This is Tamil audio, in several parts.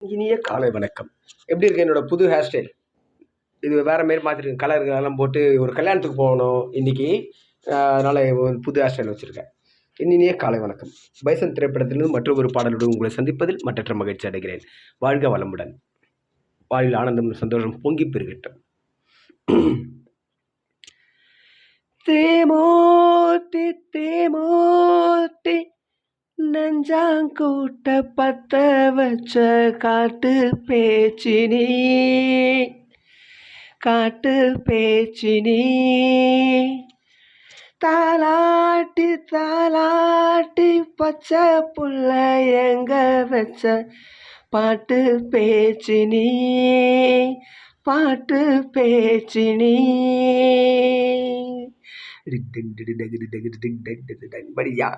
இனிய காலை வணக்கம். எப்படி இருக்கு என்னோட புது ஹேர் ஸ்டைல்? இது வேற மாரி மாத்திருக்கேன். கலர்களெல்லாம் போட்டு ஒரு கல்யாணத்துக்கு போகணும் இன்னைக்கு. அதனால ஒரு புது ஹேர் ஸ்டைல் வச்சிருக்கேன். இனிய காலை வணக்கம். பைசன் திரைப்படத்திலிருந்து மற்றொரு பாடலுடன் உங்களை சந்திப்பதில் மற்றற்ற மகிழ்ச்சி அடைகிறேன். வாழ்க வளமுடன். வாழ்வில் ஆனந்தம் சந்தோஷம் பொங்கி பெருகட்டும். தேமோட்டி தேமோட்டி நெஞ்சாங்கூட்ட பத்த வச்ச காட்டு பேச்சினி காட்டு பேச்சினி தாலாட்டி தாலாட்டி பச்சை புள்ள எங்க வச்ச பாட்டு பேச்சினி பாட்டு பேச்சினி மடியா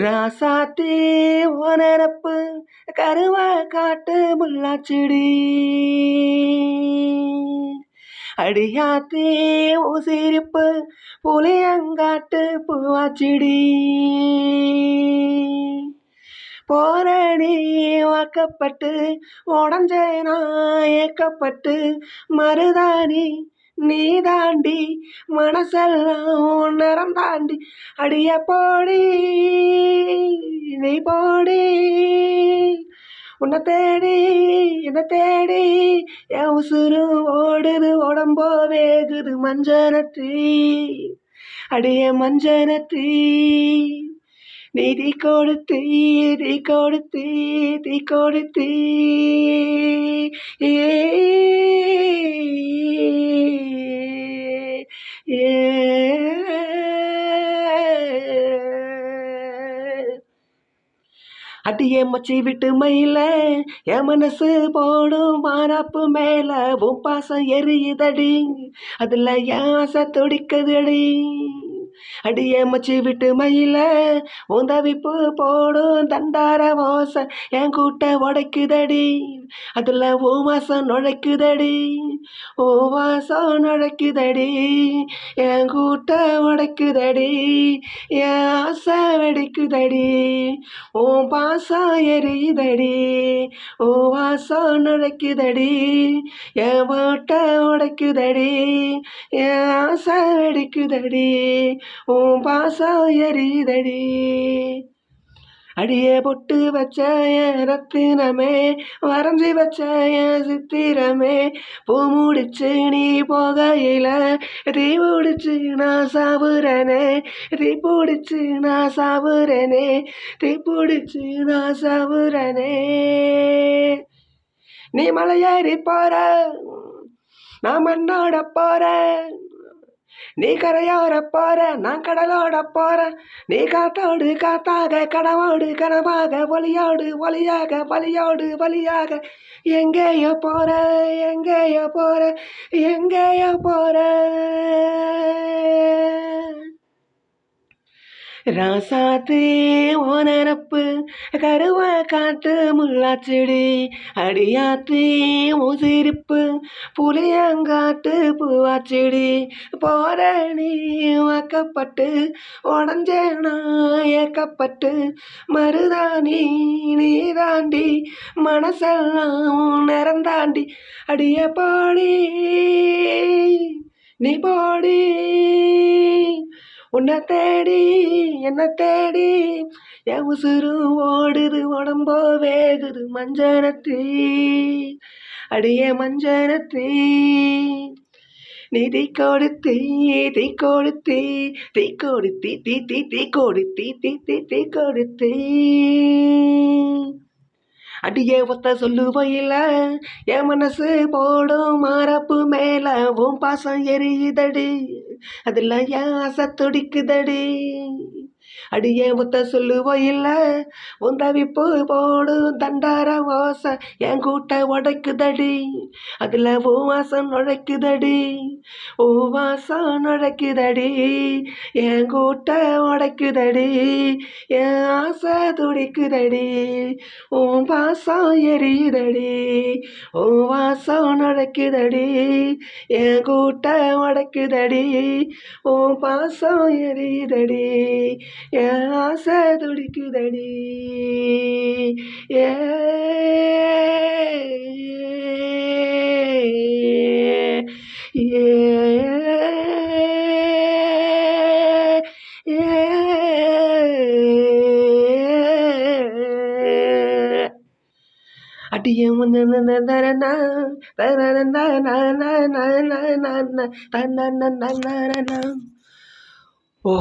ராசாத்தி உனரப்பு கருவ காட்டு முள்ளாச்சிடி அடியாத்தி உசிரிப்பு புளியங்காட்டு பூவாச்சிடி போரணி வாக்கப்பட்டு உடஞ்சேனா ஏக்கப்பட்டு மருதாணி நீ தாண்டி மனசெல்லாம் நிறம் தாண்டி அடிய போடி நீ போடி உன்னை தேடி என்னை தேடி என் உசுறு ஓடுது உடம்போ வேகுது மஞ்சனத்தி அடிய மஞ்சனத்தி நீ தீ கொடுத்தி தீ கொடுத்தி தீ கொடுத்தி அடியே மச்சி விட்டு மயில என் மனசு போடும் மாறாப்பு மேல உன் பாசம் எரியுதடி அதுல என் ஆசை துடிக்குதடி அடியே மச்சி விட்டு மயில உந்தவிப்பு போடும் தண்டார வாசம் என் கூட்ட உடைக்குதடி அதுல ஓ வாசம் நுழைக்குதடி ஓ வாசம் நுழைக்குதடி என் கூட்ட உடைக்குதடி என் ஆசை வெடிக்குதடி ஓ பாசம் எரியுதடி ஓ வாசம் நுழைக்குதடி என் வாட்ட உடைக்குதடி என் ஆசை வெடிக்குதடி ஓ பாசம் எரியுதடி அடியே பொட்டு வச்ச என் ரத்தினமே வரைஞ்சி வச்ச என் சித்திரமே பூ முடிச்சு நீ போகையில தீ பிடிச்சு நான் சாவுறனே தீ பிடிச்சு நான் சாவுறனே தீ பிடிச்சு நான் சாவுறனே நீ மலையேறி போற நான் மண்ணோட போறேன் நீ கரையோர போற நான் கடலோட போறேன் நீ காத்தோடு காத்தாக கனவோடு கனவாக ஒளியோடு ஒளியாக வலியோடு வலியாக எங்கேயோ போற எங்கேயோ போற எங்கேயோ போற ராசாத்தி ஓனரப்பு கருவ காட்டு முள்ளாச்சிடி அடியாத்தி உசிரிப்பு புளியங்காட்டு பூவாச்சிடி போரணி வாக்கப்பட்டு உடஞ்சேனா ஏக்கப்பட்டு மருதாணி நீ தாண்டி மனசெல்லாம் நிறந்தாண்டி அடிய பாடி நீ போடி உன்னை தேடி என்னை தேடி என் உசுறு ஓடுது உடம்போ வேகுது மஞ்சனத்தி அடியே மஞ்சனத்தி நீ தீ கொடுத்தி தீ கொடுத்தி தீ கொடுத்தி தீ தீ தீ கொடுத்தி தீ தீ தீ கொடுத்தி அடியே ஒத்த சொல்லுவையில என் மனசு போடும் மாறப்பு மேல உன் பாசம் எரியுதடி அதுல என் ஆசை துடிக்குதடி அடியே ஒத்த சொல்லுவையில உன் தவிப்பு போடும் தண்டார வாசம் என் கூட்ட உடைக்குதடி அதுல ஓ வாசம் நுழைக்குதடி ஓ வாசம் நுழைக்குதடி என் கூட்ட உடைக்குதடி என் ஆசை துடிக்குதடி உன் பாசம் எரியுதடி உன் வாசம் நுழைக்குதடி என் கூட்ட உடைக்குதடி உன் பாசம் எரியுதடி என் ஆசை துடிக்குதடி ஏ அடியே ஓ